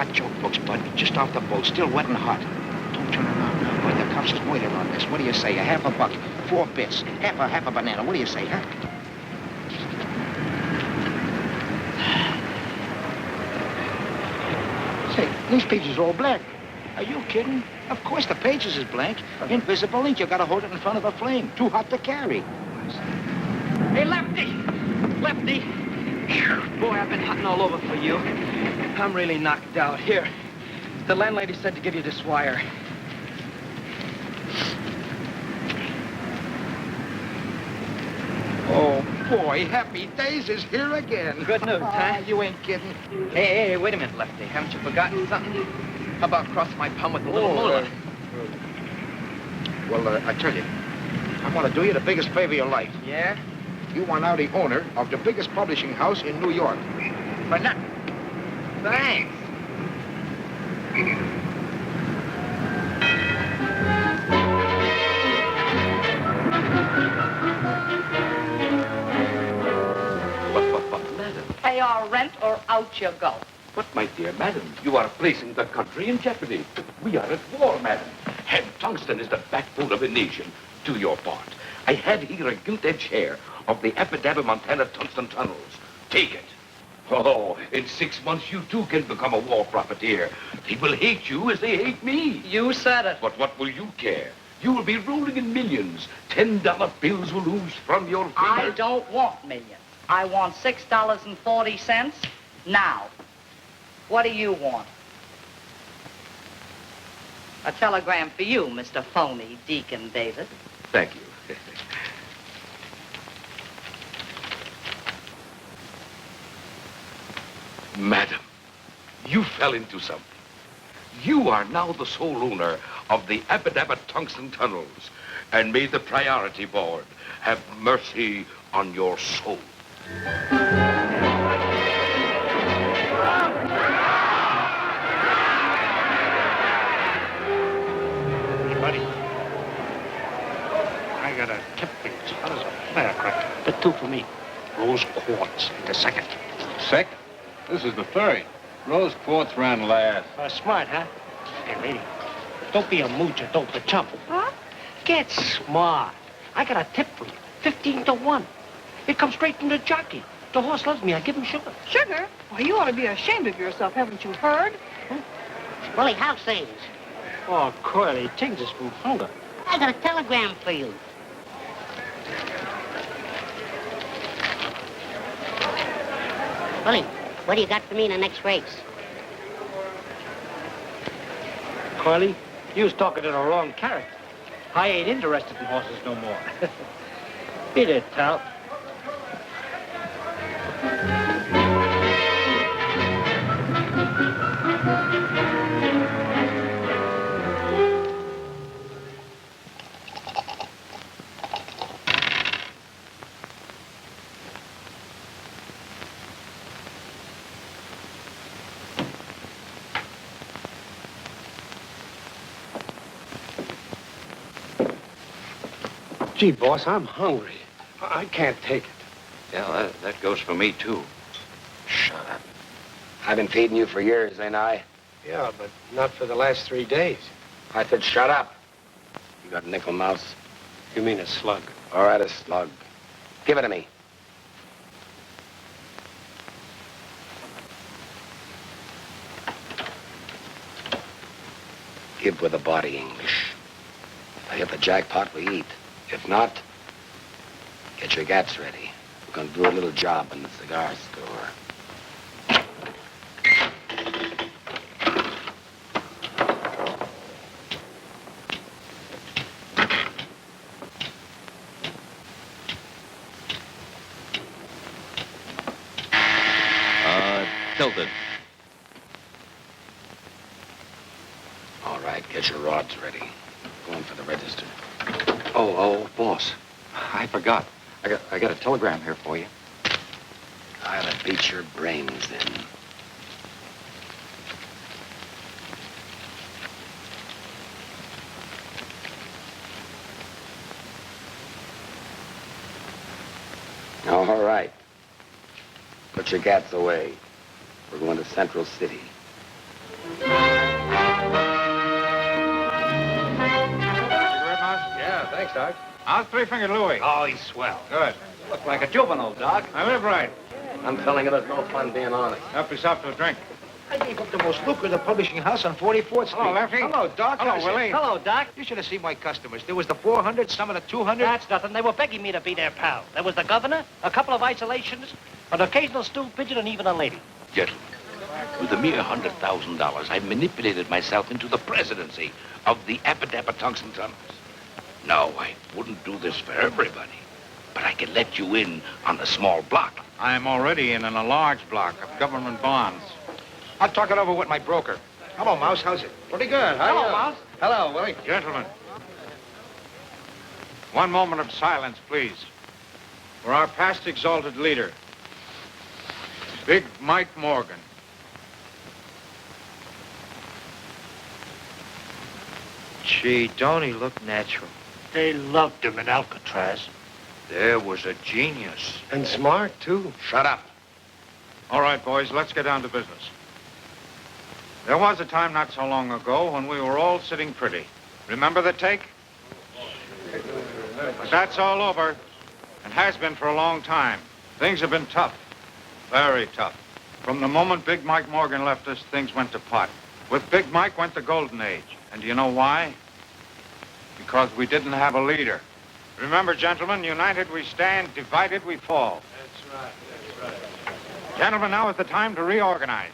hot joke books, bud. Just off the boat, still wet and hot. Don't turn around now, bud. The cops is waiting on this. What do you say? A half a buck, 4 bits, half a banana. What do you say, huh? Say, these pages are all blank. Are you kidding? Of course the pages is blank. Invisible ink. You gotta hold it in front of a flame. Too hot to carry. Hey, Lefty! Lefty! Boy, I've been hunting all over for you. I'm really knocked out. Here, the landlady said to give you this wire. Oh, boy, Happy Days is here again. Good news, huh? You ain't kidding. Hey, wait a minute, Lefty. Haven't you forgotten something? How about crossing my palm with a little moolah? Well, I tell you, I want to do you the biggest favor of your life. Yeah? You are now the owner of the biggest publishing house in New York. For nothing. Thanks. But, madam. Pay our rent or out you go. But, my dear madam, you are placing the country in jeopardy. We are at war, madam. And tungsten is the backbone of a nation. Do your part. I have here a gilt-edged share of the Epidaba Montana tungsten tunnels. Take it. Oh, in 6 months, you too can become a war profiteer. They will hate you as they hate me. You said it. But what will you care? You will be rolling in millions. $10 bills will ooze from your fingers. I don't want millions. I want $6.40 now. What do you want? A telegram for you, Mr. Phony Deacon Davis. Thank you. Madam, you fell into something. You are now the sole owner of the Epidaba tungsten tunnels, and may the priority board have mercy on your soul. Hey, buddy. I got a tip for you. As hot as a firecracker. The 2 for me. Rose quartz. The second. Second? This is the third. Rose quartz ran last. Smart, huh? Hey, lady. Don't be a moocher. Don't be a chump. Huh? Get smart. I got a tip for you. 15 to 1. It comes straight from the jockey. The horse loves me. I give him sugar. Sugar? Why, you ought to be ashamed of yourself. Haven't you heard? Willie, how's things? Oh, Curly, things is from hunger. I got a telegram for you. Willie, what do you got for me in the next race? Curly, you was talking to the wrong character. I ain't interested in horses no more. Beat it, Tal. Gee, boss, I'm hungry. I can't take it. Yeah, that goes for me, too. Shut up. I've been feeding you for years, ain't I? Yeah, but not for the last 3 days. I said shut up. You got nickel mouse? You mean a slug? All right, a slug. Give it to me. Give with the body, English. If I hit the jackpot, we eat. If not, get your gaps ready. We're gonna do a little job in the cigar store. Tilted. All right, get your rods ready. Going for the register. Oh, boss. I forgot. I got a telegram here for you. I'll beat your brains in. All right. Put your gats away. We're going to Central City. Thanks, Doc. How's Three-Fingered Louie? Oh, he's swell. Good. Look like a juvenile, Doc. I live right. I'm telling you, there's no fun being honest. Help yourself to a drink. I gave up the most lucrative publishing house on 44th Street. Hello, Lefty. Hello, Doc. Hello, How's it? Willie. Hello, Doc. You should have seen my customers. There was the 400, some of the 200. That's nothing. They were begging me to be their pal. There was the governor, a couple of isolations, an occasional stool pigeon, and even a lady. Gentlemen, with a mere $100,000, I manipulated myself into the presidency of the Appadappa Tungsten Tunnels. No, I wouldn't do this for everybody, but I can let you in on a small block. I am already in a large block of government bonds. I'll talk it over with my broker. Hello, Mouse. How's it? Pretty good. Hello, Mouse. Hello, Willie. Gentlemen, one moment of silence, please, for our past exalted leader, Big Mike Morgan. Gee, don't he look natural? They loved him in Alcatraz. There was a genius. And smart, too. Shut up. All right, boys, let's get down to business. There was a time not so long ago when we were all sitting pretty. Remember the take? But that's all over, and has been for a long time. Things have been tough, very tough. From the moment Big Mike Morgan left us, things went to pot. With Big Mike went the golden age. And do you know why? Because we didn't have a leader. Remember, gentlemen, united we stand, divided we fall. That's right. Gentlemen, now is the time to reorganize.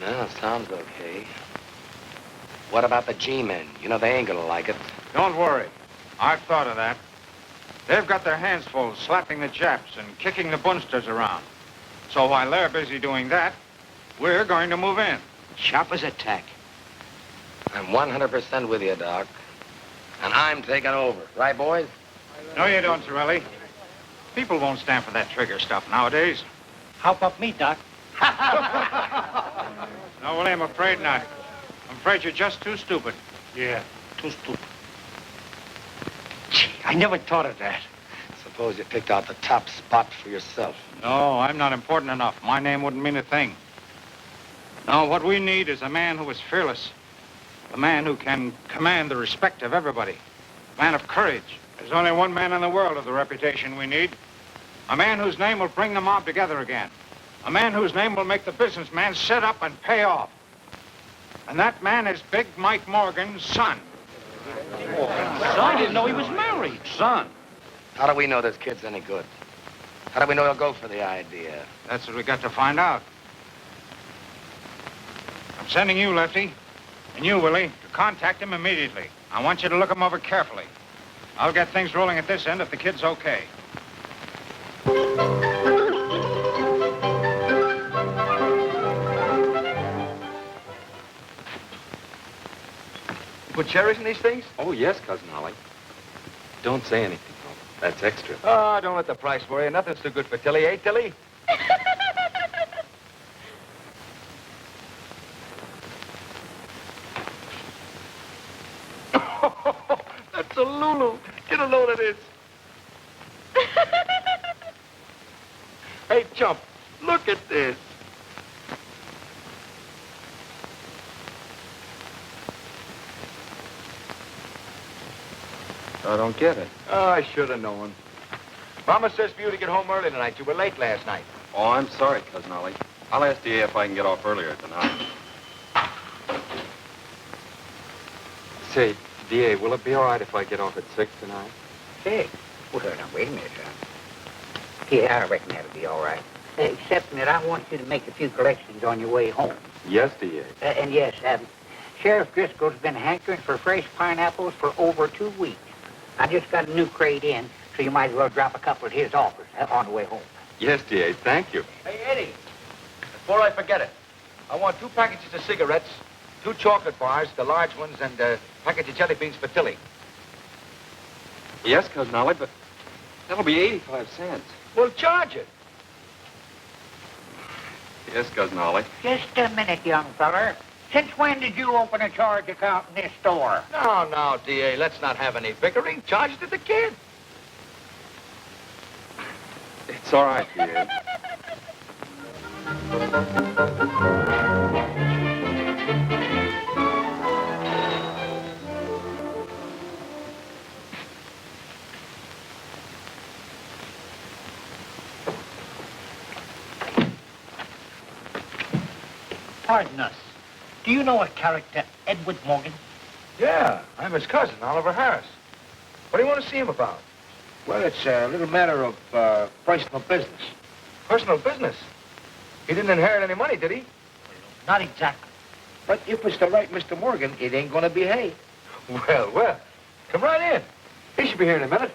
No, sounds okay. What about the G-men? You know, they ain't gonna like it. Don't worry. I've thought of that. They've got their hands full slapping the Japs and kicking the Bunsters around. So while they're busy doing that, we're going to move in. Sharp a tack. I'm 100% with you, Doc. And I'm taking over. Right, boys? No, you don't, Sorelli. People won't stand for that trigger stuff nowadays. How about me, Doc? No, Willie, I'm afraid not. I'm afraid you're just too stupid. Yeah, too stupid. Gee, I never thought of that. Suppose you picked out the top spot for yourself. No, I'm not important enough. My name wouldn't mean a thing. No, what we need is a man who is fearless. A man who can command the respect of everybody. A man of courage. There's only one man in the world of the reputation we need. A man whose name will bring the mob together again. A man whose name will make the businessman sit up and pay off. And that man is Big Mike Morgan's son. I didn't know he was married. Son. How do we know this kid's any good? How do we know he'll go for the idea? That's what we got to find out. I'm sending you, Lefty, and you, Willie, to contact him immediately. I want you to look him over carefully. I'll get things rolling at this end if the kid's okay. Put cherries in these things? Oh, yes, Cousin Ollie. Don't say anything, though. That's extra. Oh, don't let the price worry you. Nothing's too good for Tilly, eh, Tilly? That's a Lulu. Get a load of this. Hey, Chump, look at this. I don't get it. Oh, I should have known. Mama says for you to get home early tonight. You were late last night. Oh, I'm sorry, Cousin Ollie. I'll ask DA if I can get off earlier tonight. Say, DA, will it be all right if I get off at 6 tonight? Say, well, now, wait a minute, son. Yeah, I reckon that'll be all right. Except that I want you to make a few collections on your way home. Yes, DA. And yes, Sheriff Driscoll's been hankering for fresh pineapples for over 2 weeks. I just got a new crate in, so you might as well drop a couple at his office on the way home. Yes, DA, thank you. Hey, Eddie, before I forget it, I want 2 packages of cigarettes, 2 chocolate bars, the large ones, and a package of jelly beans for Tilly. Yes, Cousin Ollie, but that'll be 85 cents. Well, charge it. Yes, Cousin Ollie. Just a minute, young feller. Since when did you open a charge account in this store? No, D.A., let's not have any bickering. Charge it to the kid. It's all right, DA. Pardon us. Do you know a character, Edward Morgan? Yeah, I'm his cousin, Oliver Harris. What do you want to see him about? Well, it's a little matter of personal business. Personal business. He didn't inherit any money, did he? Not exactly. But if it's the right Mr. Morgan, it ain't gonna behave. Well, well. Come right in. He should be here in a minute.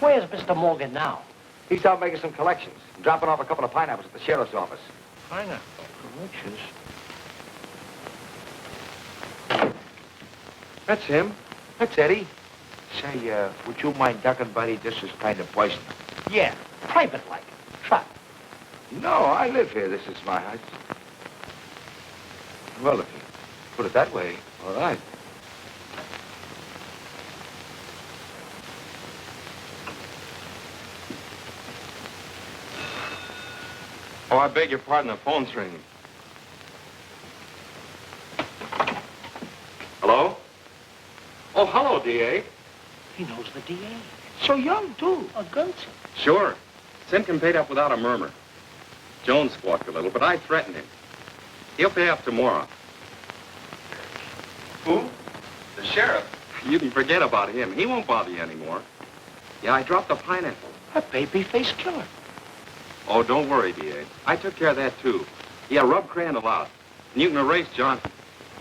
Where's Mr. Morgan now? He's out making some collections, dropping off a couple of pineapples at the sheriff's office. Pineapple collections? That's him. That's Eddie. Say, would you mind ducking, buddy? This is kind of personal. Yeah, private-like. Try. No, I live here. This is my house. Well, if you put it that way, all right. Oh, I beg your pardon, the phone's ringing. Hello? Oh, hello, D.A. He knows the DA. So young, too. A gunson. Sure. Simpkin paid up without a murmur. Jones squawked a little, but I threatened him. He'll pay up tomorrow. Who? The sheriff. You can forget about him. He won't bother you anymore. Yeah, I dropped the pineapple. A baby-faced killer. Oh, don't worry, D.A. I took care of that, too. Yeah, rub Crandall out. And you can erase Johnson.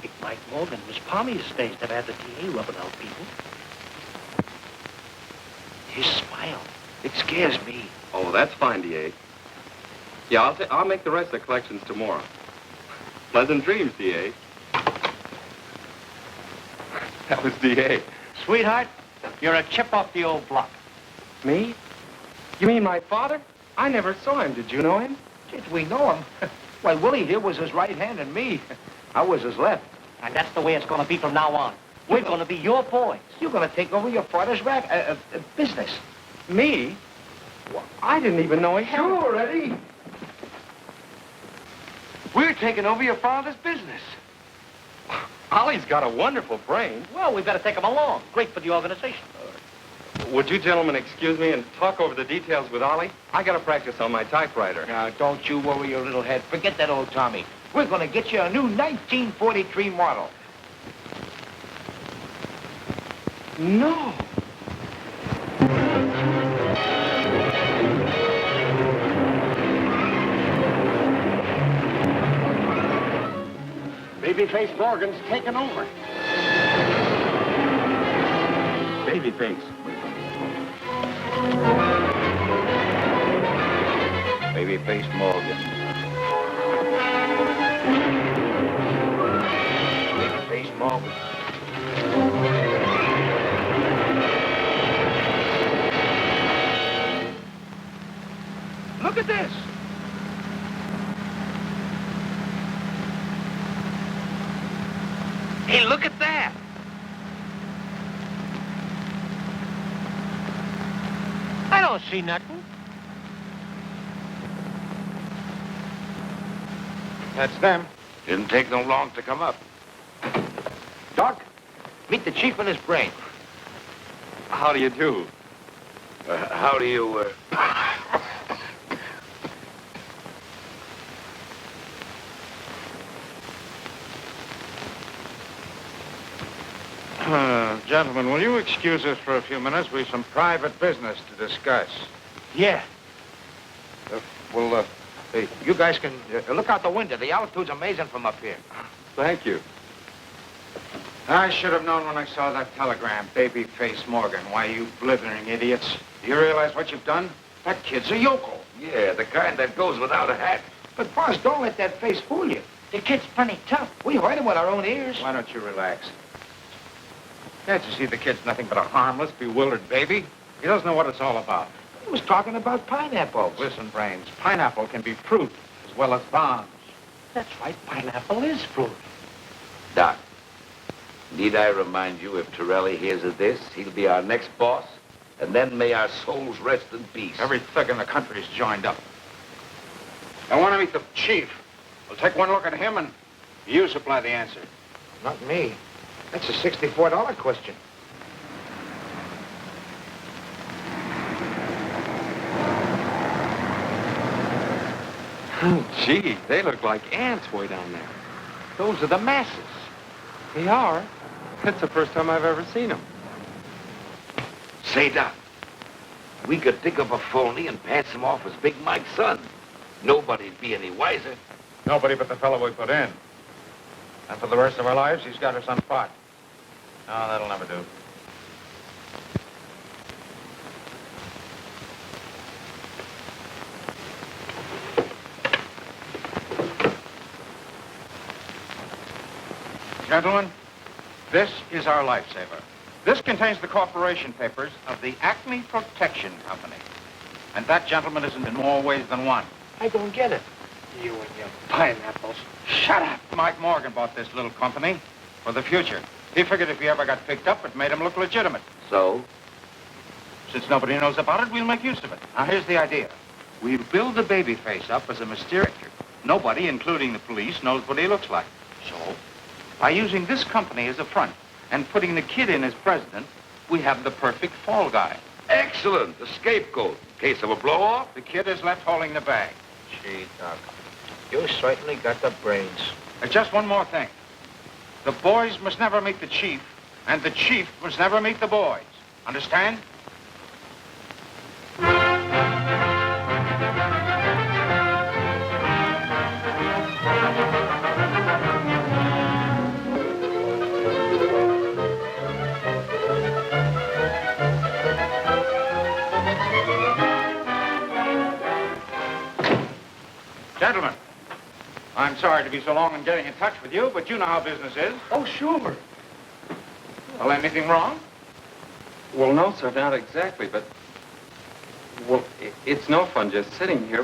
Big Mike Morgan was palmy his days that had the DA rubbing out people. His smile. It scares me. Oh, that's fine, D.A. Yeah, I'll make the rest of the collections tomorrow. Pleasant dreams, D.A. That was D.A. Sweetheart, you're a chip off the old block. Me? You mean my father? I never saw him. Did you know him? Did we know him? Why, Willie here was his right hand and me. I was his left. And that's the way it's going to be from now on. We're going to be your boys. You're going to take over your father's business. Me? Well, I didn't even know he had... Sure, Eddie. We're taking over your father's business. Ollie's got a wonderful brain. Well, we've got to take him along. Great for the organization. Would you gentlemen excuse me and talk over the details with Ollie? I got to practice on my typewriter. Now, don't you worry your little head. Forget that old Tommy. We're going to get you a new 1943 model. No. Babyface Morgan's taken over. Babyface. Babyface Morgan. Babyface Morgan. Look at this. Hey, look at that. I don't see nothing. That's them. Didn't take no long to come up. Doc, meet the chief and his brain. How do you do? How do you, Gentlemen, will you excuse us for a few minutes? We've some private business to discuss. Yeah. Hey, you guys can look out the window. The altitude's amazing from up here. Thank you. I should have known when I saw that telegram, Babyface Morgan. Why, you blithering idiots. Do you realize what you've done? That kid's a yokel. Yeah, the kind that goes without a hat. But, boss, don't let that face fool you. The kid's plenty tough. We heard him with our own ears. Why don't you relax? Can't you see the kid's nothing but a harmless, bewildered baby? He doesn't know what it's all about. He was talking about pineapples. Listen, Brains, pineapple can be fruit as well as bombs. That's right, pineapple is fruit. Doc, need I remind you, if Torelli hears of this, he'll be our next boss, and then may our souls rest in peace. Every thug in the country's joined up. I want to meet the chief. We'll take one look at him, and you supply the answer. Not me. That's a $64 question. Oh, gee, they look like ants way down there. Those are the masses. They are. That's the first time I've ever seen them. Say, Doc, we could dig up a phony and pass him off as Big Mike's son. Nobody'd be any wiser. Nobody but the fellow we put in. And for the rest of our lives, he's got us on spot. No, that'll never do. Gentlemen, this is our lifesaver. This contains the corporation papers of the Acme Protection Company. And that, gentleman, isn't in more ways than one. I don't get it. You and your pineapples. Shut up! Mike Morgan bought this little company for the future. He figured if he ever got picked up, it made him look legitimate. So? Since nobody knows about it, we'll make use of it. Now, here's the idea. We'll build the baby face up as a mysterious character. Nobody, including the police, knows what he looks like. So? By using this company as a front and putting the kid in as president, we have the perfect fall guy. Excellent. The scapegoat. In case of a blow-off. The kid is left holding the bag. Gee, Doc, you certainly got the brains. Just one more thing. The boys must never meet the chief, and the chief must never meet the boys. Understand? Gentlemen, I'm sorry to be so long in getting in touch with you, but you know how business is. Oh, sure. Well, anything wrong? Well, no, sir, not exactly, but... Well, it's no fun just sitting here.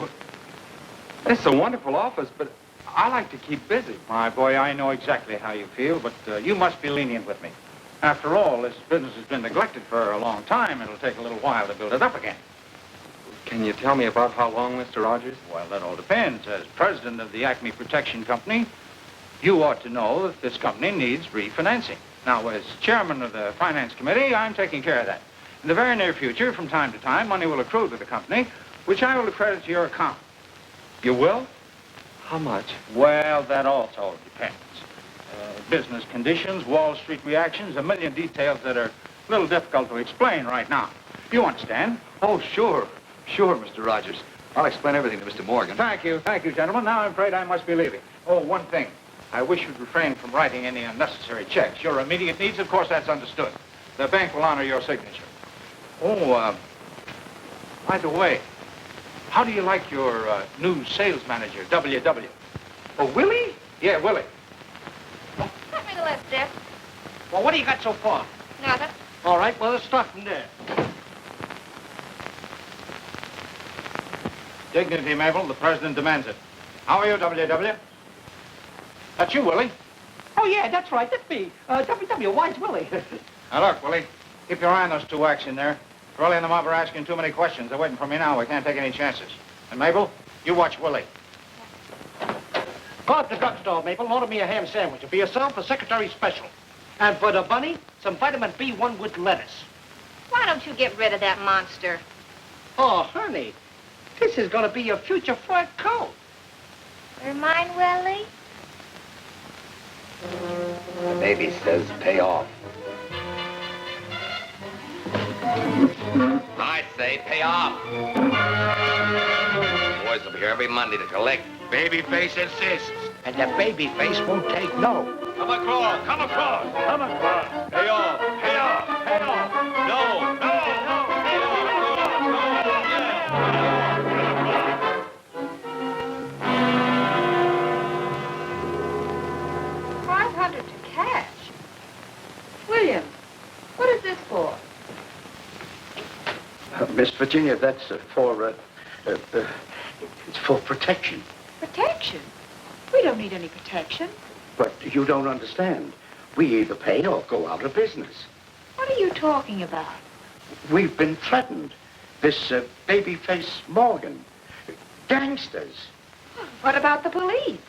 It's a wonderful office, but I like to keep busy. My boy, I know exactly how you feel, but you must be lenient with me. After all, this business has been neglected for a long time. It'll take a little while to build it up again. Can you tell me about how long, Mr. Rogers? Well, that all depends. As president of the Acme Protection Company, you ought to know that this company needs refinancing. Now, as chairman of the finance committee, I'm taking care of that. In the very near future, from time to time, money will accrue to the company, which I will accredit to your account. You will? How much? Well, that also depends. Business conditions, Wall Street reactions, a million details that are a little difficult to explain right now. You understand? Oh, sure. Sure, Mr. Rogers. I'll explain everything to Mr. Morgan. Thank you, gentlemen. Now I'm afraid I must be leaving. Oh, one thing. I wish you'd refrain from writing any unnecessary checks. Your immediate needs, of course, that's understood. The bank will honor your signature. Oh, by the way, how do you like your new sales manager, W.W.? Oh, Willie? Yeah, Willie. Let me the left, Jeff. Well, what do you got so far? Nothing. All right, well, let's start from there. Dignity, Mabel. The president demands it. How are you, W.W.? That's you, Willie. Oh, yeah, that's right. That's me. W.W. Why's Willie? Now, look, Willie. Keep your eye on those two whacks in there. Crowley and the mob are asking too many questions. They're waiting for me now. We can't take any chances. And, Mabel, you watch Willie. Go out to the drugstore, Maple, and order me a ham sandwich. For yourself, a secretary special. And for the bunny, some vitamin B1 with lettuce. Why don't you get rid of that monster? Oh, honey, this is going to be your future fur coat. You're mine, Willie? The baby says pay off. I say pay off. Boys will be here every Monday to collect. Babyface insists, and the babyface won't take no. Come across, come across, come across. Pay off, pay off, pay off. No, no, no, pay off, no, $500 to cash. William, what is this for? Miss Virginia, that's for it's for protection. Protection? We don't need any protection. But you don't understand. We either pay or go out of business. What are you talking about? We've been threatened. This babyface Morgan. Gangsters. What about the police?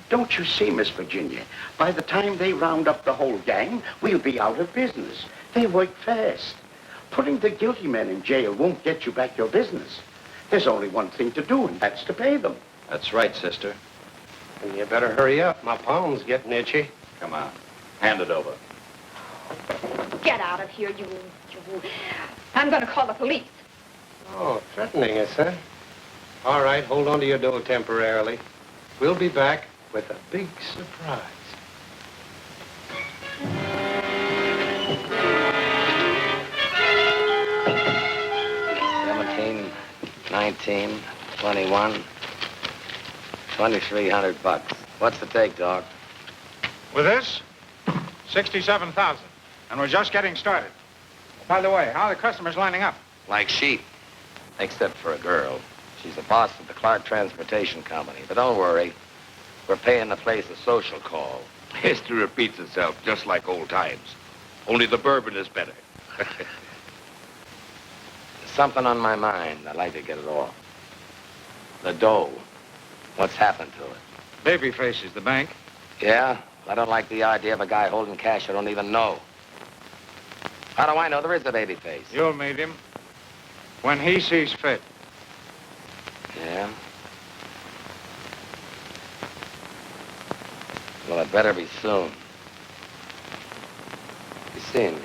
Don't you see, Miss Virginia? By the time they round up the whole gang, we'll be out of business. They work fast. Putting the guilty men in jail won't get you back your business. There's only one thing to do, and that's to pay them. That's right, sister. And you better hurry up. My palm's getting itchy. Come on. Hand it over. Get out of here, you. I'm going to call the police. Oh, threatening us, huh? All right, hold on to your dough temporarily. We'll be back with a big surprise. 17, 19, 21, 2,300 bucks. What's the take, dog? With this, 67,000. And we're just getting started. By the way, how are the customers lining up? Like sheep. Except for a girl. She's the boss of the Clark Transportation Company. But don't worry. We're paying the place a social call. History repeats itself just like old times. Only the bourbon is better. There's something on my mind. I'd like to get it off. The dough. What's happened to it? Babyface is the bank. Yeah? I don't like the idea of a guy holding cash I don't even know. How do I know there is a baby face? You'll meet him when he sees fit. Yeah? Well, it better be soon. You seeing me?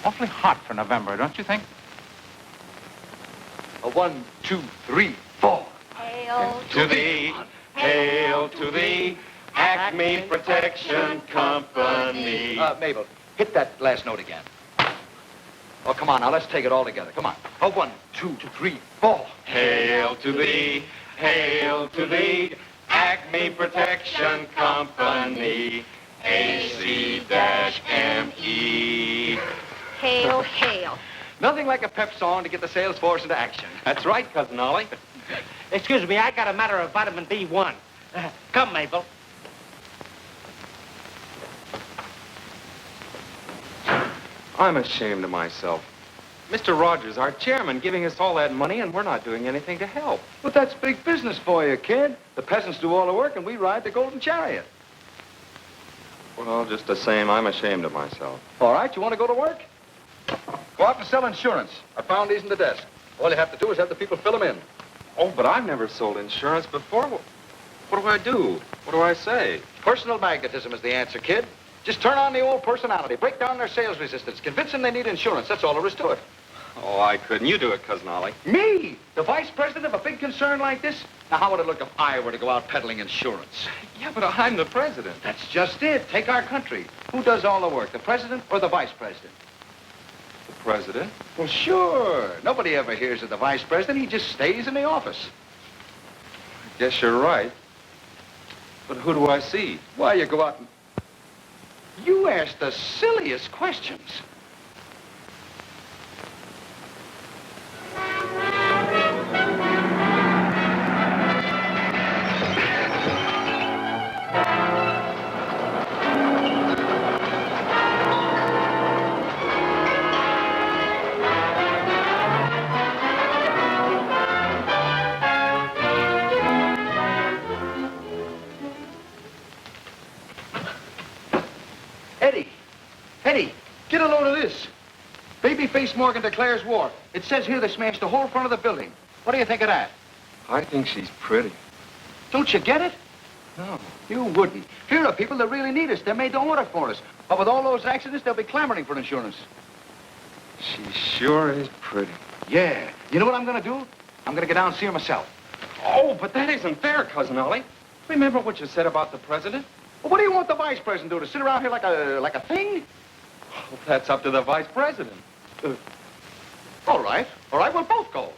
Awfully hot for November, don't you think? A 1, 2, 3, 4. Hail To thee, hail to thee, Acme Protection Company. Mabel, hit that last note again. Oh, come on, now let's take it all together. Come on. A 1, 2, 3, 4. Hail to thee, Acme Protection Company, AC-ME. Hail, hail. Nothing like a pep song to get the sales force into action. That's right, Cousin Ollie. Excuse me, I got a matter of vitamin B1. Come, Mabel. I'm ashamed of myself. Mr. Rogers, our chairman, giving us all that money, and we're not doing anything to help. But that's big business for you, kid. The peasants do all the work, and we ride the golden chariot. Well, just the same, I'm ashamed of myself. All right, you want to go to work? Go out and sell insurance. I found these in the desk. All you have to do is have the people fill them in. Oh, but I've never sold insurance before. What do I do? What do I say? Personal magnetism is the answer, kid. Just turn on the old personality. Break down their sales resistance. Convince them they need insurance. That's all there is to it. Oh, I couldn't. You do it, Cousin Ollie. Me? The vice president of a big concern like this? Now, how would it look if I were to go out peddling insurance? Yeah, but I'm the president. That's just it. Take our country. Who does all the work, the president or the vice president? The president? Well, sure. Nobody ever hears of the vice president. He just stays in the office. I guess you're right. But who do I see? Why, you go out and... You ask the silliest questions. Eddie, get a load of this. Babyface Morgan declares war. It says here they smashed the whole front of the building. What do you think of that? I think she's pretty. Don't you get it? No. You wouldn't. Here are people that really need us. They made the order for us. But with all those accidents, they'll be clamoring for insurance. She sure is pretty. Yeah. You know what I'm going to do? I'm going to get down and see her myself. Oh, but that isn't fair, Cousin Ollie. Remember what you said about the president? Well, what do you want the vice president to do? To sit around here like a thing? Well, that's up to the vice president. All right. All right, we'll both go.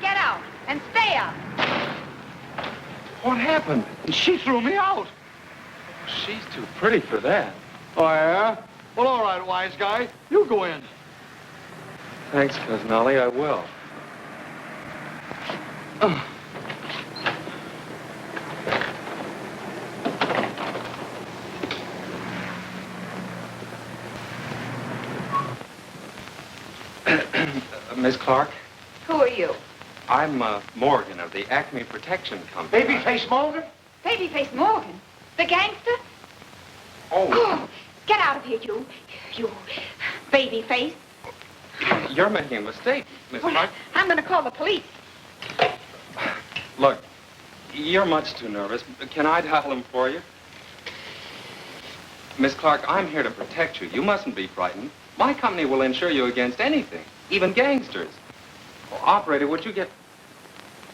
Get out and stay out. What happened? She threw me out. She's too pretty for that. Oh, yeah? Well, all right, wise guy. You go in. Thanks, Cousin Ollie, I will. Miss Clark? Who are you? I'm Morgan of the Acme Protection Company. Babyface Morgan? Babyface Morgan? The gangster? Oh. Get out of here, you babyface. You're making a mistake, Miss Clark. I'm going to call the police. Look, you're much too nervous. Can I dial him for you? Miss Clark, I'm here to protect you. You mustn't be frightened. My company will insure you against anything, even gangsters. Well, operator, would you get...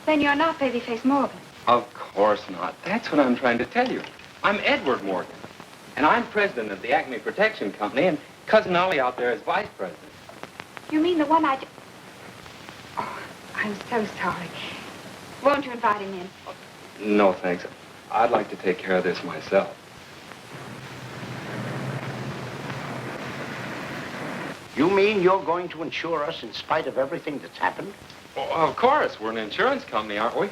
Then you're not Babyface Morgan. Of course not. That's what I'm trying to tell you. I'm Edward Morgan, and I'm president of the Acme Protection Company, and Cousin Ollie out there is vice president. You mean the one Oh, I'm so sorry. Won't you invite him in? No, thanks. I'd like to take care of this myself. You mean you're going to insure us in spite of everything that's happened? Well, of course. We're an insurance company, aren't we?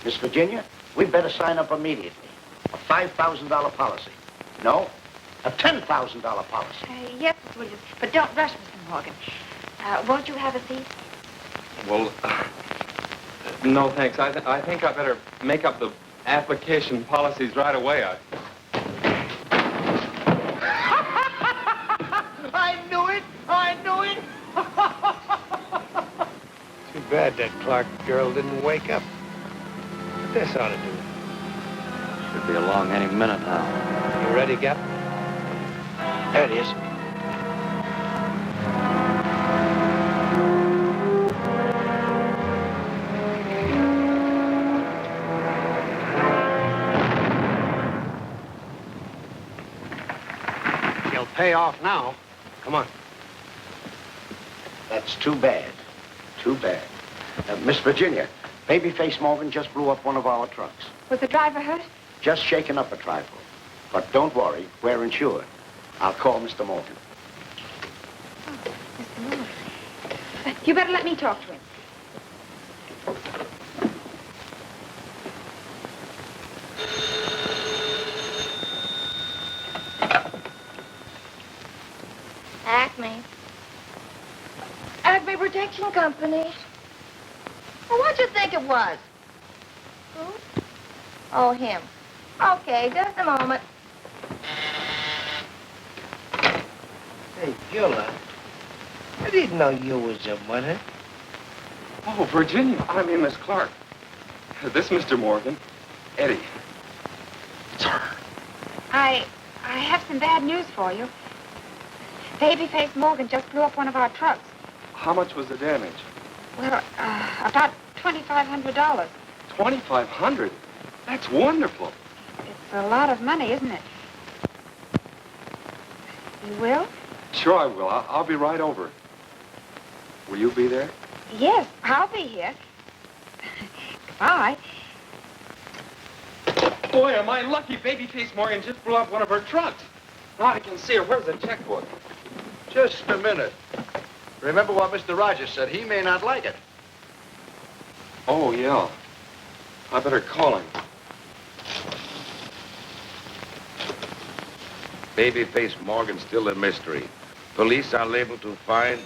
Miss Virginia, we'd better sign up immediately. A $5,000 policy. No, a $10,000 policy. Yes, Miss Williams, but don't rush, Mr. Morgan. Won't you have a seat? Well, no, thanks. I think I better make up the application policies right away. I knew it! I knew it! Too bad that Clark girl didn't wake up. This ought to do it. Should be along any minute now. You ready, Gap? There it is. He'll pay off now. Come on. That's too bad. Too bad. Miss Virginia, Babyface Morgan just blew up one of our trucks. Was the driver hurt? Just shaken up a trifle. But don't worry, we're insured. I'll call Mr. Morgan. Mr. Morgan. You better let me talk to him. Acme. Acme Protection Company. Well, what'd you think it was? Who? Oh, him. Okay, just a moment. Hey, Beulah, I didn't know you was a winner. Oh, Virginia. I mean, Miss Clark. This Mr. Morgan. Eddie. Sir. I have some bad news for you. Babyface Morgan just blew up one of our trucks. How much was the damage? Well, about $2,500. $2,500? That's wonderful. It's a lot of money, isn't it? You will? Sure I will. I'll be right over. Will you be there? Yes, I'll be here. Goodbye. Boy, am I lucky. Babyface Morgan just blew up one of her trucks. Now I can see her. Where's the checkbook? Just a minute. Remember what Mr. Rogers said. He may not like it. Oh, yeah. I better call him. Babyface Morgan's still a mystery. Police are able to find...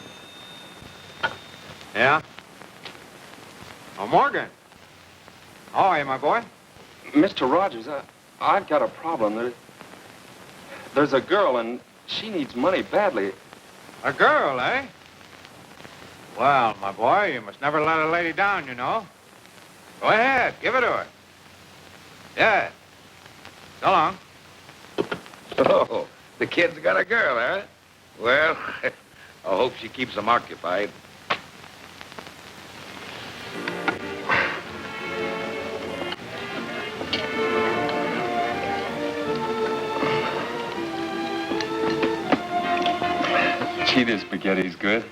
Yeah? Oh, Morgan. Oh, hey, my boy. Mr. Rogers, I've got a problem. There's a girl, and she needs money badly. A girl, eh? Well, my boy, you must never let a lady down, you know. Go ahead, give it to her. Yeah. So long. Oh, the kid's got a girl, huh? Well, I hope she keeps him occupied. Gee, this spaghetti's good.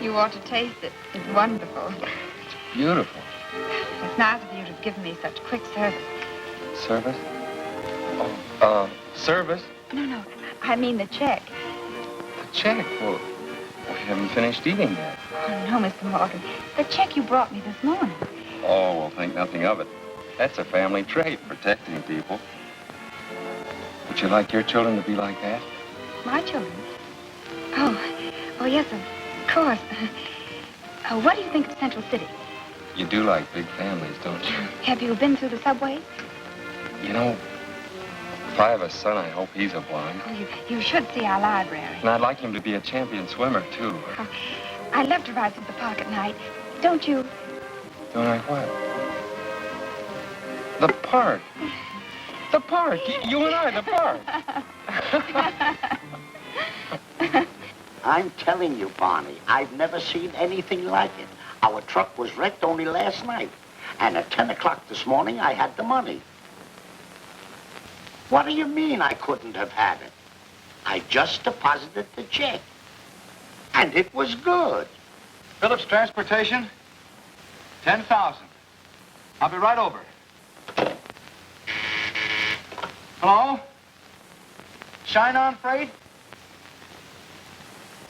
You ought to taste it. It's wonderful. Beautiful. It's nice of you to have given me such quick service. Service? Service? No. I mean the check. The check? Well, we haven't finished eating yet. Oh, no, Mr. Morgan. The check you brought me this morning. Oh, well, think nothing of it. That's a family trait, protecting people. Would you like your children to be like that? My children? Oh, yes, of course. What do you think of Central City? You do like big families, don't you? Have you been through the subway? You know, if I have a son, I hope he's a blonde. Oh, you should see our library. And I'd like him to be a champion swimmer, too. Oh, I love to ride through the park at night. Don't you? Don't I what? The park. The park. You and I, the park. I'm telling you, Barney, I've never seen anything like it. Our truck was wrecked only last night. And at 10 o'clock this morning, I had the money. What do you mean I couldn't have had it? I just deposited the check. And it was good. Phillips Transportation, 10,000. I'll be right over. Hello? Shine On Freight?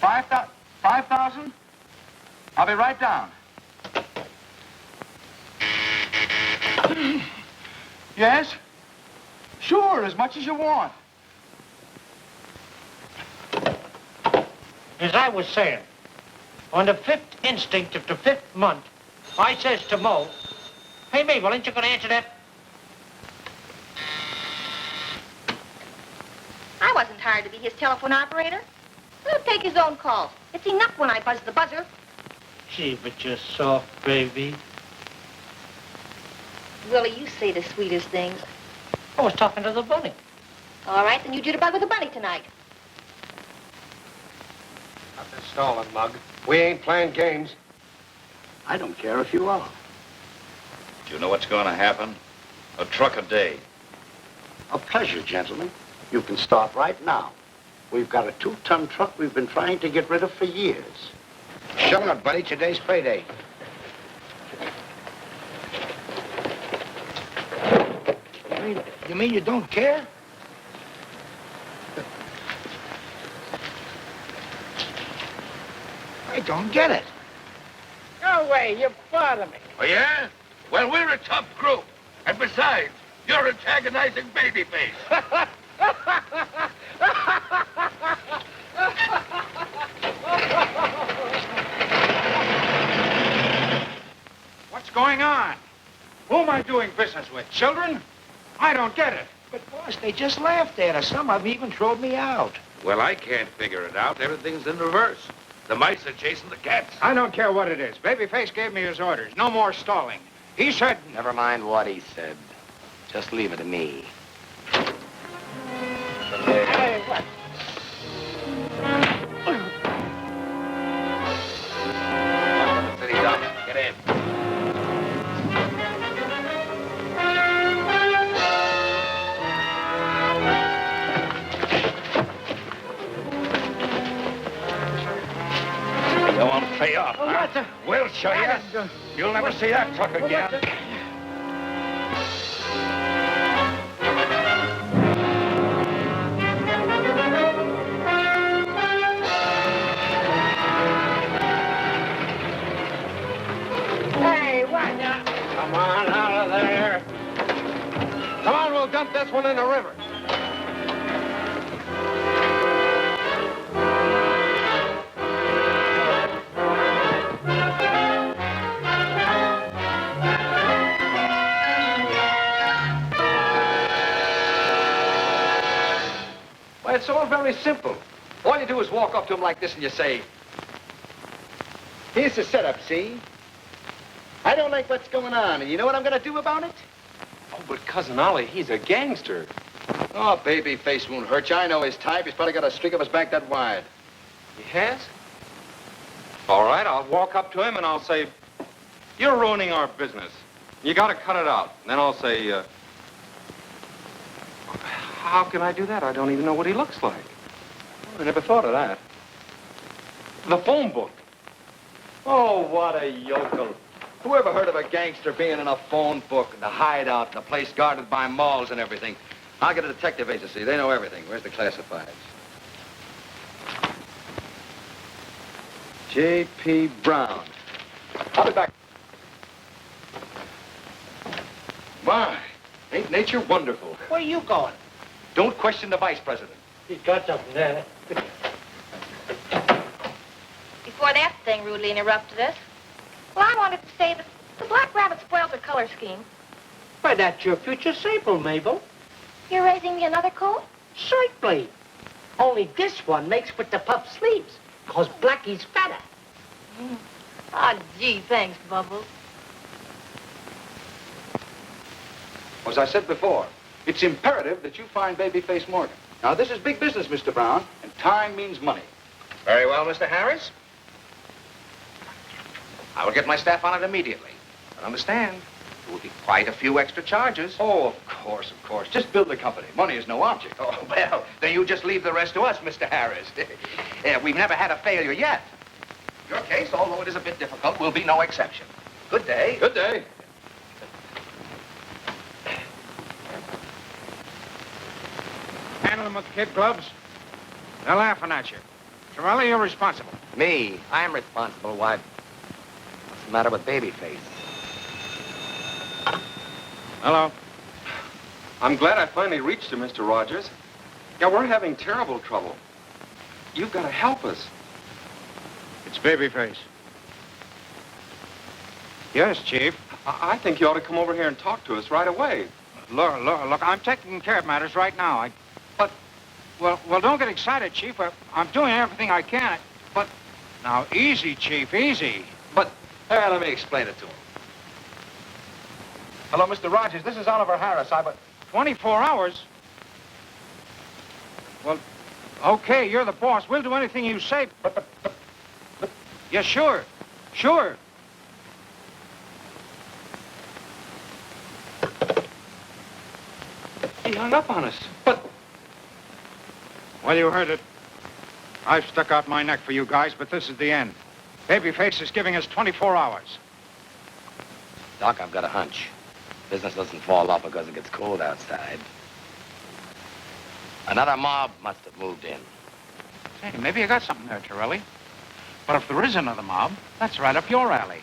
5,000? I'll be right down. Yes? Sure, as much as you want. As I was saying, on the 5th instinct of the 5th month, I says to Mo, hey, Mabel, ain't you going to answer that? I wasn't hired to be his telephone operator. Let him take his own calls. It's enough when I buzz the buzzer. Gee, but you're soft, baby. Willie, you say the sweetest things. I was talking to the bunny. All right, then you jitterbug with the bunny tonight. Nothing stalling, Mug. We ain't playing games. I don't care if you are. Do you know what's going to happen? A truck a day. A pleasure, gentlemen. You can start right now. We've got a 2-ton truck we've been trying to get rid of for years. Shut up, buddy. Today's payday. You mean you don't care? I don't get it. No way, you bother me. Oh, yeah? Well, we're a tough group. And besides, you're antagonizing Babyface. What's going on? Who am I doing business with? Children? I don't get it. But, boss, they just laughed at us. Some of them even throwed me out. Well, I can't figure it out. Everything's in reverse. The mice are chasing the cats. I don't care what it is. Babyface gave me his orders. No more stalling. He said... Never mind what he said. Just leave it to me. Hey, what? City dump. Get in. You won't pay off, Oh, huh? what the... We'll show you. You'll never see that truck again. Hey, what now? Come on, out of there. Come on, we'll dump this one in the river. Well, it's all very simple. All you do is walk up to him like this and you say, here's the setup, see? I don't like what's going on, and you know what I'm going to do about it? Oh, but Cousin Ollie, he's a gangster. Oh, Babyface won't hurt you. I know his type. He's probably got a streak of his back that wide. He has? All right, I'll walk up to him and I'll say, you're ruining our business. You got to cut it out. And then I'll say, how can I do that? I don't even know what he looks like. Oh, I never thought of that. The phone book. Oh, what a yokel. Who ever heard of a gangster being in a phone book, and the hideout, and the place guarded by malls and everything? I'll get a detective agency. They know everything. Where's the classifieds? J.P. Brown. I'll be back. My, ain't nature wonderful? Where are you going? Don't question the vice president. He's got something there. Before that thing rudely interrupted us, well, I wanted to say that The Black Rabbit spoiled the color scheme. Why, that's your future sable, Mabel. You're raising me another colt? Certainly. Only this one makes with the puff sleeves, because Blackie's fatter. Ah, gee, thanks, Bubbles. As I said before, it's imperative that you find Babyface Morgan. Now, this is big business, Mr. Brown, and time means money. Very well, Mr. Harris. I will get my staff on it immediately. But understand, there will be quite a few extra charges. Oh, of course, of course. Just build the company. Money is no object. Oh, well, then you just leave the rest to us, Mr. Harris. We've never had a failure yet. Your case, although it is a bit difficult, will be no exception. Good day. Good day. Handle them with kid gloves. They're laughing at you. Torelli, you're responsible. Me? I'm responsible. Why? What's the matter with Babyface? Hello. I'm glad I finally reached you, Mr. Rogers. Yeah, we're having terrible trouble. You've got to help us. It's Babyface. Yes, Chief. I think you ought to come over here and talk to us right away. Look, I'm taking care of matters right now. Well, don't get excited, Chief. I'm doing everything I can. But, now, easy, Chief, easy. But, let me explain it to him. Hello, Mr. Rogers. This is Oliver Harris. 24 hours? Well, okay, you're the boss. We'll do anything you say. But. Yeah, sure. Sure. He hung up on us. But... Well, you heard it. I've stuck out my neck for you guys, but this is the end. Babyface is giving us 24 hours. Doc, I've got a hunch. Business doesn't fall off because it gets cold outside. Another mob must have moved in. Say, maybe you got something there, Torelli. But if there is another mob, that's right up your alley.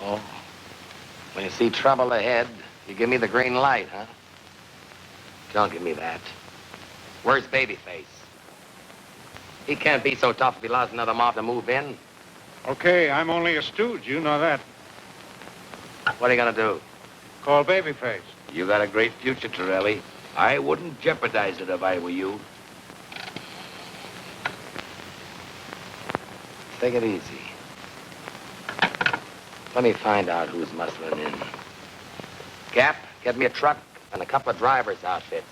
Oh. When you see trouble ahead, you give me the green light, huh? Don't give me that. Where's Babyface? He can't be so tough if he allows another mob to move in. Okay, I'm only a stooge. You know that. What are you gonna do? Call Babyface. You got a great future, Torelli. I wouldn't jeopardize it if I were you. Take it easy. Let me find out who's muscling in. Gap, get me a truck and a couple of driver's outfits.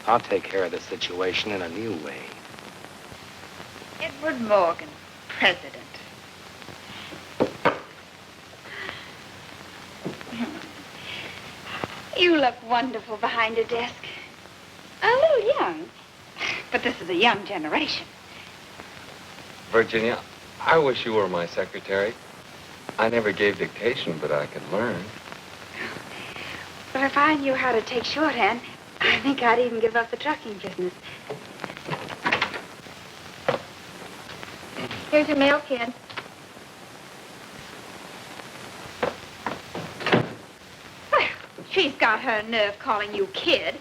I'll take care of the situation in a new way. Edward Morgan, president. You look wonderful behind a desk. A little young, but this is a young generation. Virginia, I wish you were my secretary. I never gave dictation, but I could learn. But if I knew how to take shorthand, I think I'd even give up the trucking business. Here's your mail, kid. Well, she's got her nerve calling you kid.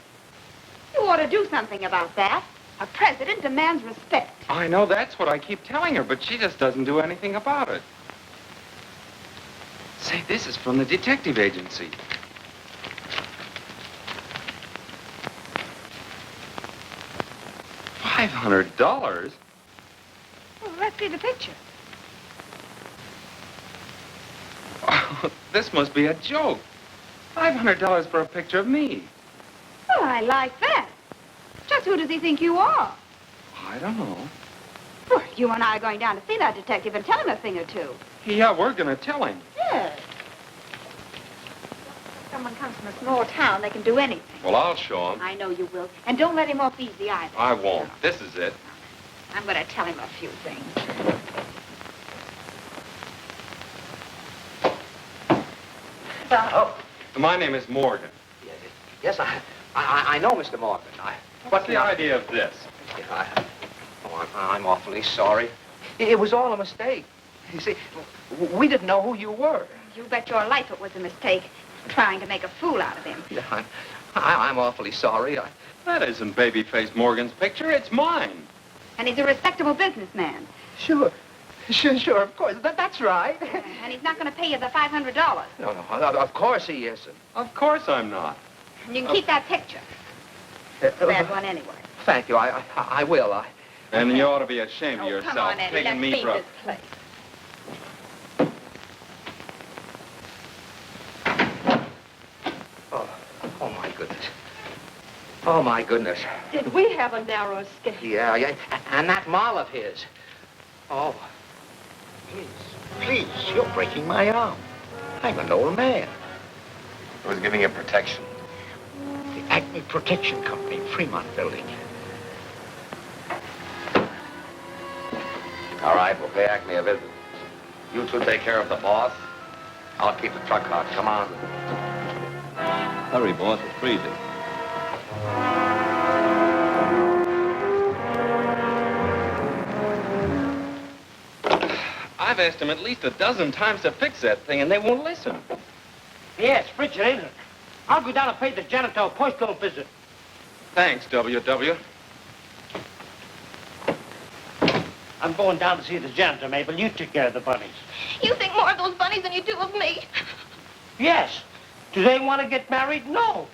You ought to do something about that. A president demands respect. I know that's what I keep telling her, but she just doesn't do anything about it. Say, this is from the detective agency. $500? Well, let's see the picture. Oh, this must be a joke. $500 for a picture of me. Well, I like that. Just who does he think you are? I don't know. Well, you and I are going down to see that detective and tell him a thing or two. Yeah, we're gonna tell him. Yes. Someone comes from a small town, they can do anything. Well, I'll show him. I know you will. And don't let him off easy either. I won't. This is it. I'm going to tell him a few things. Oh. My name is Morgan. Yes, I know, Mr. Morgan. What's the idea of this? I'm awfully sorry. It was all a mistake. You see, we didn't know who you were. You bet your life it was a mistake, trying to make a fool out of him. Yeah, I'm awfully sorry. That isn't Babyface Morgan's picture. It's mine. And he's a respectable businessman. Sure. Sure, of course. That's right. And he's not going to pay you the $500. No, of course he isn't. Of course I'm not. And you can keep that picture. Bad one anyway. Thank you. I will. And you ought to be ashamed of Oh, yourself, come on, Eddie. taking Let's me leave for a... this place. Oh, my goodness. Oh, my goodness. Did we have a narrow escape? Yeah. And that mall of his. Oh. Please, you're breaking my arm. I'm an old man. Who's giving you protection? The Acme Protection Company, Fremont Building. All right, we'll pay Acme a visit. You two take care of the boss. I'll keep the truck hot. Come on. Hurry, boss. It's freezing. I've asked them at least a dozen times to fix that thing, and they won't listen. Yeah, it's frigid, ain't it? I'll go down and pay the janitor a postal visit. Thanks, W.W. I'm going down to see the janitor, Mabel. You take care of the bunnies. You think more of those bunnies than you do of me. Yes. Do they want to get married? No.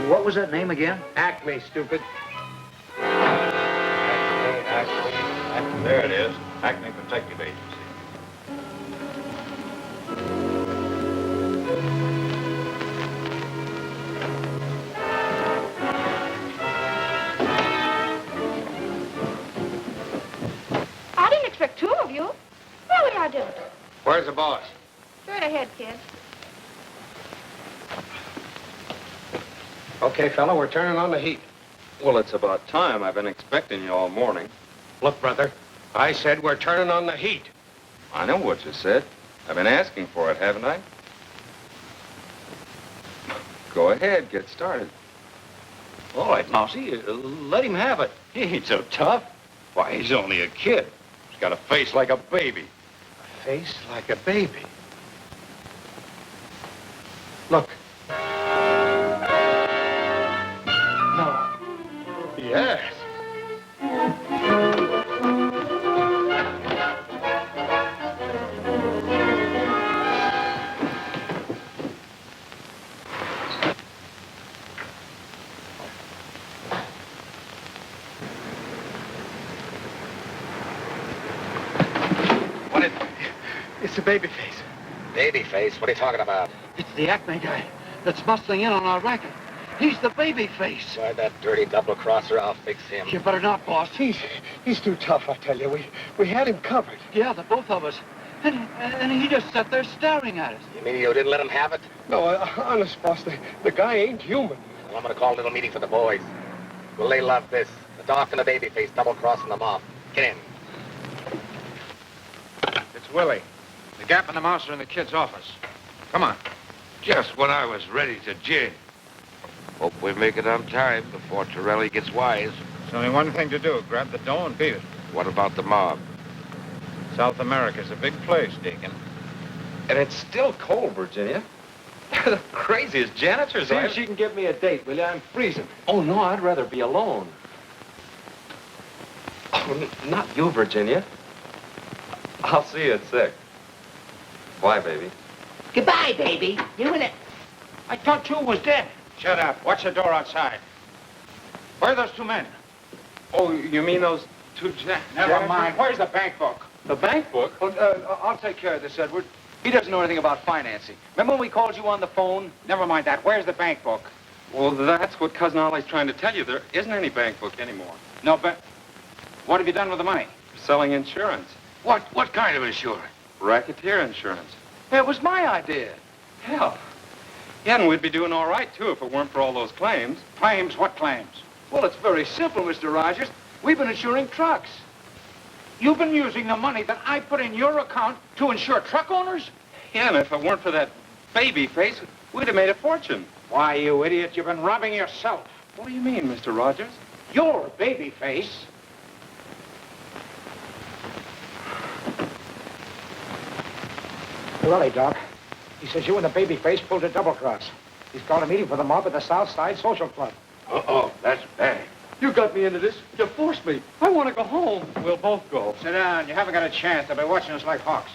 What was that name again? Acme, stupid. Acme. There it is. Acme Protective Agency. I didn't expect two of you. Really, I didn't. Where's the boss? Straight ahead, kid. Okay, fella, we're turning on the heat. Well, it's about time. I've been expecting you all morning. Look, brother, I said we're turning on the heat. I know what you said. I've been asking for it, haven't I? Go ahead, get started. All right, Mousy, let him have it. He ain't so tough. Why, he's only a kid. He's got a face like a baby. A face like a baby. Look. No. Yes. What is... It's the baby face. Baby face? What are you talking about? It's the Acme guy that's muscling in on our racket. He's the baby face. Why, that dirty double-crosser, I'll fix him. You better not, boss. He's too tough, I tell you. We had him covered. Yeah, the both of us. And he just sat there staring at us. You mean you didn't let him have it? No, honest, boss, the guy ain't human. Well, I'm gonna call a little meeting for the boys. Will they love this? The doc and the baby face double-crossing them off. Get in. It's Willie. The Gap and the Mouse are in the kid's office. Come on. Just when I was ready to jig. Hope we make it on time before Torelli gets wise. There's only one thing to do. Grab the dough and beat it. What about the mob? South America's a big place, Deacon. And it's still cold, Virginia. They're the craziest janitors See if she can give me a date, will you? I'm freezing. Oh, no, I'd rather be alone. Oh, not you, Virginia. I'll see you at 6. Bye, baby. Goodbye, baby. You and it. I thought you was dead. Shut up. Watch the door outside. Where are those two men? Oh, you mean those two Never mind. Where's the bank book? The bank book? I'll take care of this, Edward. He doesn't know anything about financing. Remember when we called you on the phone? Never mind that. Where's the bank book? Well, that's what Cousin Ollie's trying to tell you. There isn't any bank book anymore. No, but what have you done with the money? Selling insurance. What kind of insurance? Racketeer insurance. It was my idea. Hell. Yeah, and we'd be doing all right, too, if it weren't for all those claims. Claims? What claims? Well, it's very simple, Mr. Rogers. We've been insuring trucks. You've been using the money that I put in your account to insure truck owners? Yeah, and if it weren't for that baby face, we'd have made a fortune. Why, you idiot, you've been robbing yourself. What do you mean, Mr. Rogers? You're baby face. Willie, Doc. He says you and the babyface pulled a double cross. He's called a meeting for the mob at the South Side Social Club. Uh-oh, that's bad. You got me into this. You forced me. I want to go home. We'll both go. Sit down. You haven't got a chance. They'll be watching us like hawks.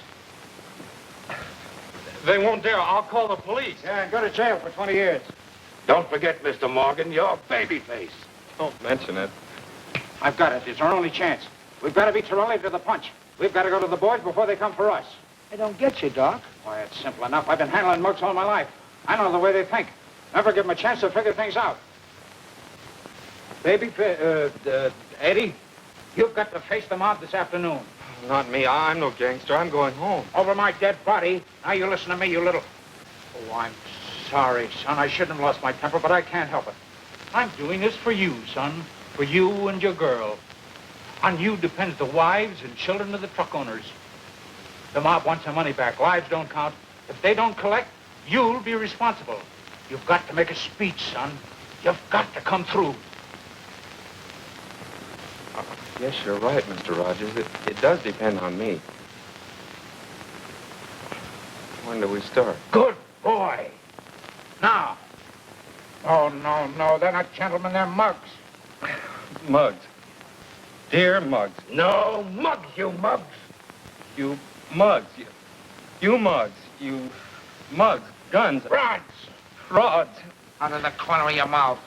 They won't dare. I'll call the police. Yeah, and go to jail for 20 years. Don't forget, Mr. Morgan, you're babyface. Don't mention it. I've got it. It's our only chance. We've got to beat Torelli to the punch. We've got to go to the boys before they come for us. I don't get you, Doc. Why, it's simple enough. I've been handling mugs all my life. I know the way they think. Never give them a chance to figure things out. Eddie, you've got to face the mob this afternoon. Not me. I'm no gangster. I'm going home. Over my dead body. Now you listen to me, you little... Oh, I'm sorry, son. I shouldn't have lost my temper, but I can't help it. I'm doing this for you, son. For you and your girl. On you depends the wives and children of the truck owners. The mob wants their money back. Lives don't count. If they don't collect, you'll be responsible. You've got to make a speech, son. You've got to come through. Yes, you're right, Mr. Rogers. It does depend on me. When do we start? Good boy. Now. Oh, no. They're not gentlemen. They're mugs. Mugs. Dear Mugs. No, mugs, you mugs. You mugs. You mugs. You mugs. Guns. Rods. Rods. Out of the corner of your mouth.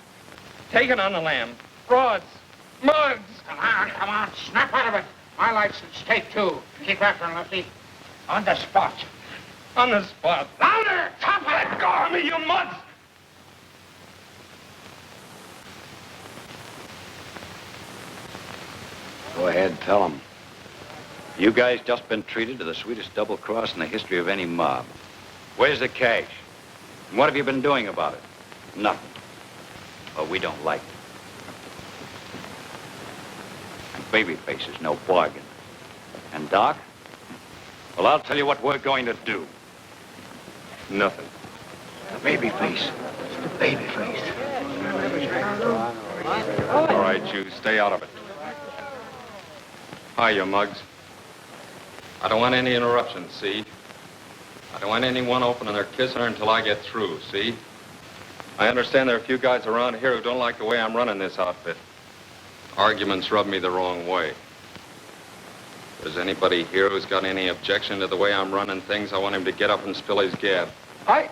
Take it on the lam. Rods. Mugs. Come on. Snap out of it. My life's at stake, too. Keep after him, Lefty. On the spot. On the spot. Louder! Top of it! Go on me, you mugs! Go ahead, tell them. You guys just been treated to the sweetest double cross in the history of any mob. Where's the cash? And what have you been doing about it? Nothing. Well, we don't like it. And Babyface is no bargain. And Doc? Well, I'll tell you what we're going to do. Nothing. The Babyface. The Babyface. All right, you stay out of it. Hi, you mugs. I don't want any interruptions, see? I don't want anyone opening their kisser until I get through, see? I understand there are a few guys around here who don't like the way I'm running this outfit. Arguments rub me the wrong way. If there's anybody here who's got any objection to the way I'm running things, I want him to get up and spill his gab. I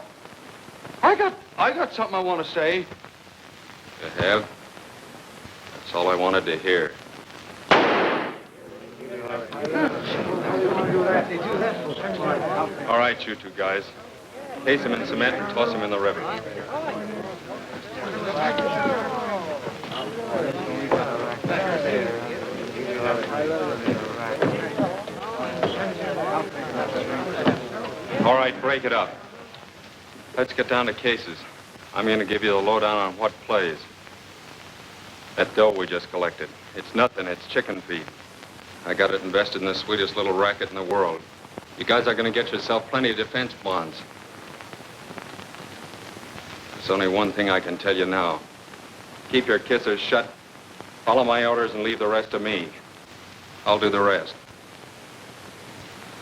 got something I want to say. You have? That's all I wanted to hear. All right, you two guys. Case him in cement and toss him in the river. All right, break it up. Let's get down to cases. I'm going to give you the lowdown on what plays. That dough we just collected. It's nothing. It's chicken feed. I got it invested in the sweetest little racket in the world. You guys are going to get yourself plenty of defense bonds. There's only one thing I can tell you now. Keep your kissers shut, follow my orders, and leave the rest to me. I'll do the rest.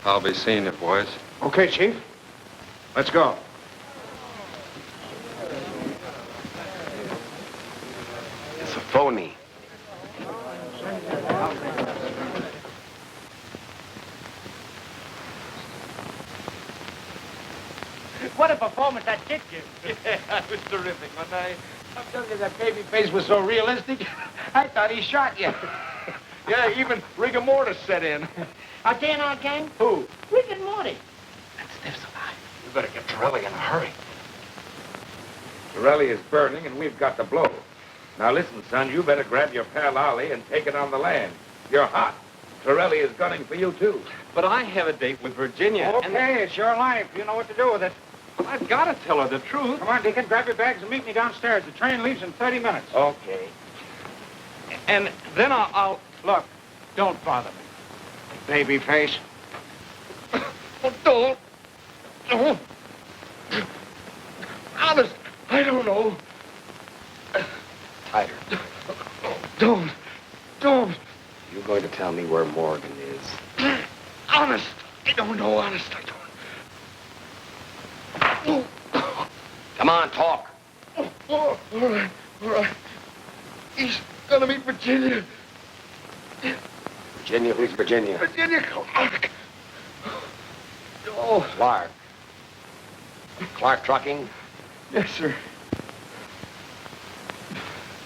I'll be seeing you, boys. Okay, Chief. Let's go. It's a phony. What a performance that did give. Yeah, that was terrific, wasn't I? I'm telling you, that baby face was so realistic, I thought he shot you. Yeah, even rigor mortis set in. Out there in our gang? Who? Rick and Morty. That stiff's alive. We better get Torelli in a hurry. Torelli is burning, and we've got the blow. Now listen, son, you better grab your pal Ollie and take it on the land. You're hot. Torelli is gunning for you, too. But I have a date with Virginia. Okay, it's your life. You know what to do with it. I've got to tell her the truth. Come on, Deacon, grab your bags and meet me downstairs. The train leaves in 30 minutes. Okay. And then I'll... Look, don't bother me. Baby face. Don't. Honest, I don't know. Tighter. Don't. You're going to tell me where Morgan is. Honest, I don't know. Honest, I don't. Come on, talk. Oh, all right, all right. He's gonna meet Virginia. Virginia, who's Virginia? Virginia Clark. Oh. Clark. Clark Trucking? Yes, sir.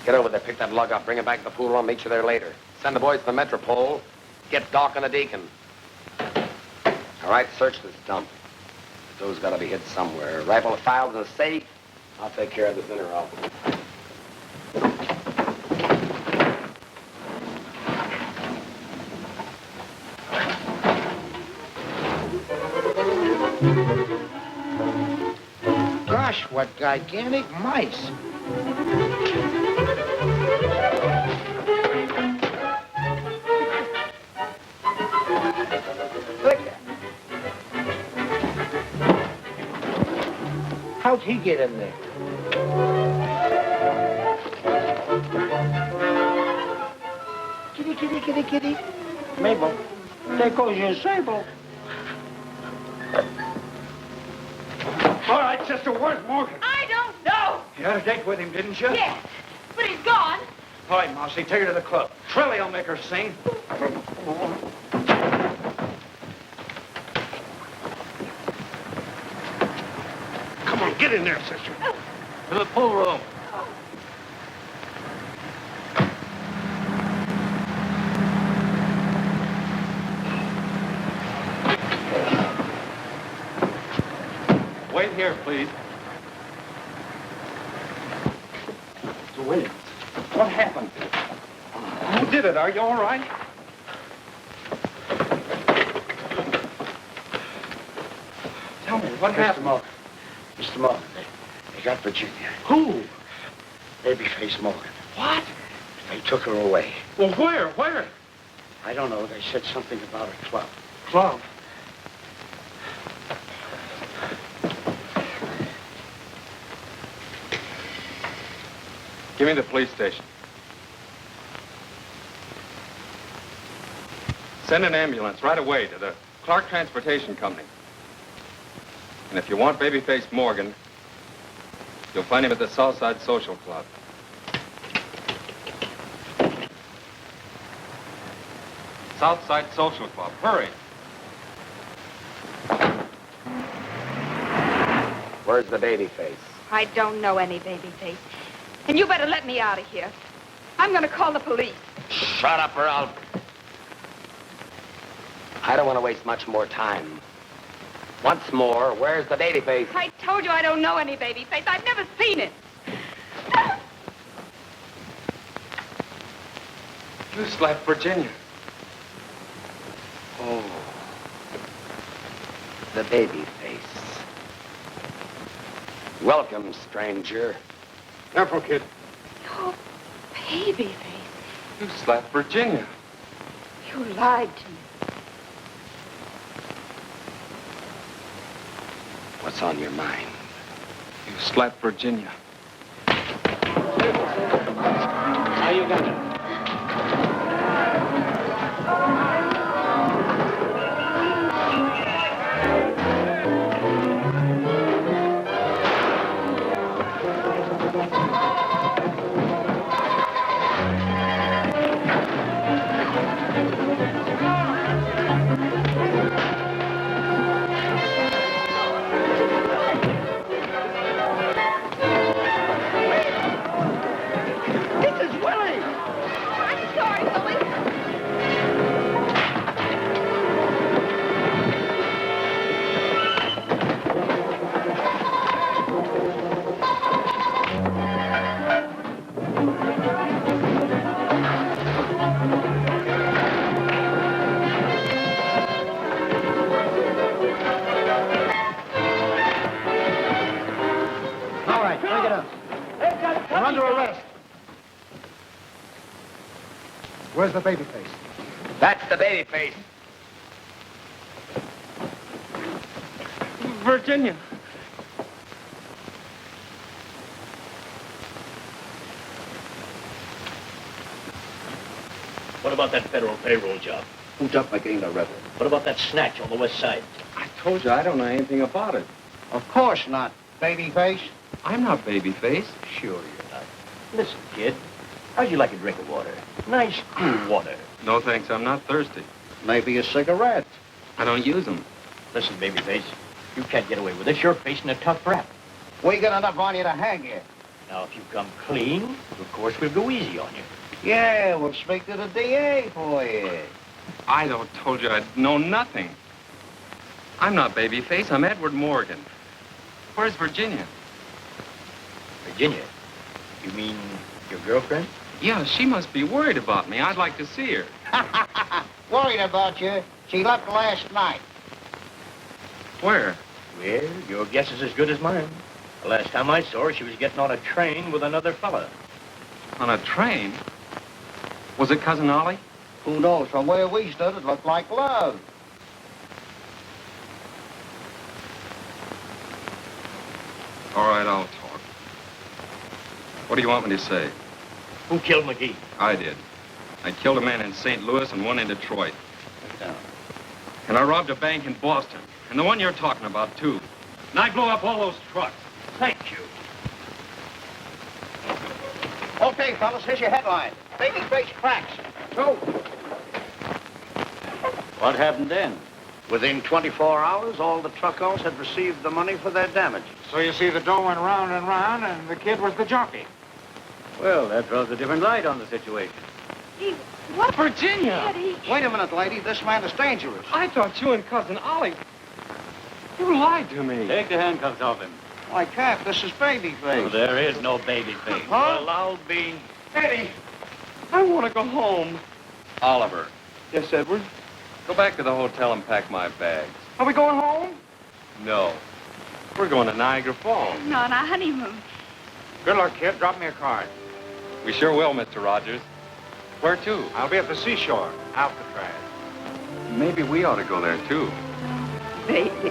Get over there, pick that lug up, bring it back to the pool. I'll meet you there later. Send the boys to the Metropole. Get Doc and the Deacon. All right, search this dump. Those gotta be hid somewhere. Rifle the files in the safe. I'll take care of this inner office. Gosh, what gigantic mice. Look. How'd he get in there? Kitty, kitty, kitty, kitty. Mabel, there goes your sable. All right, sister, where's Morgan? I don't know. You had a date with him, didn't you? Yes, but he's gone. All right, Mousy, take her to the club. Trilly will make her sing. Come on, get in there, sister. To the pool room. Wait here, please. So, Williams, what happened? Who did it? Are you all right? Tell me, what happened? Mr. Morgan, they got Virginia. Who? Babyface Morgan. What? They took her away. Well, where? Where? I don't know. They said something about a club. Club. Give me the police station. Send an ambulance right away to the Clark Transportation Company. And if you want Babyface Morgan, you'll find him at the Southside Social Club. Southside Social Club. Hurry. Where's the Babyface? I don't know any Babyface. And you better let me out of here. I'm going to call the police. Shut up or I'll... I don't want to waste much more time. Once more, where's the Babyface? I told you I don't know any Babyface. I've never seen it. You slapped Virginia. Oh. The Babyface. Welcome, stranger. Careful, kid. Oh, Babyface. You slapped Virginia. You lied to me. What's on your mind? You slapped Virginia. How you got it? Where's the Babyface? That's the Babyface. Virginia. What about that federal payroll job? Who jumped like ain't a rebel? What about that snatch on the west side? I told you I don't know anything about it. Of course not. Babyface. I'm not Babyface. Sure you're not. Listen, kid. How'd you like a drink of water? Nice, cool water. No, thanks. I'm not thirsty. Maybe a cigarette. I don't use them. Listen, babyface, you can't get away with this. You're facing a tough rap. We got enough on you to hang you. Now, if you come clean, of course we'll go easy on you. Yeah, we'll speak to the DA for you. I don't told you I know nothing. I'm not Babyface. I'm Edward Morgan. Where's Virginia? Virginia? You mean your girlfriend? Yeah, she must be worried about me. I'd like to see her. Worried about you. She left last night. Where? Well, your guess is as good as mine. The last time I saw her, she was getting on a train with another fella. On a train? Was it Cousin Ollie? Who knows? From where we stood, it looked like love. All right, I'll talk. What do you want me to say? Who killed McGee? I did. I killed a man in St. Louis and one in Detroit. Sit down. And I robbed a bank in Boston. And the one you're talking about, too. And I blew up all those trucks. Thank you. Okay, fellas, here's your headline. Babyface cracks. Go. What happened then? Within 24 hours, all the truckers had received the money for their damages. So you see, the dough went round and round, and the kid was the jockey. Well, that throws a different light on the situation. What? Virginia! Eddie. Wait a minute, lady. This man is dangerous. I thought you and Cousin Ollie... You lied to me. Take the handcuffs off him. I can't. This is Babyface. Oh, there is no baby face. Huh? Well, I'll be... Eddie, I want to go home. Oliver. Yes, Edward? Go back to the hotel and pack my bags. Are we going home? No. We're going to Niagara Falls. No, on our honeymoon. Good luck, kid. Drop me a card. We sure will, Mr. Rogers. Where to? I'll be at the seashore, Alcatraz. Maybe we ought to go there, too. Baby,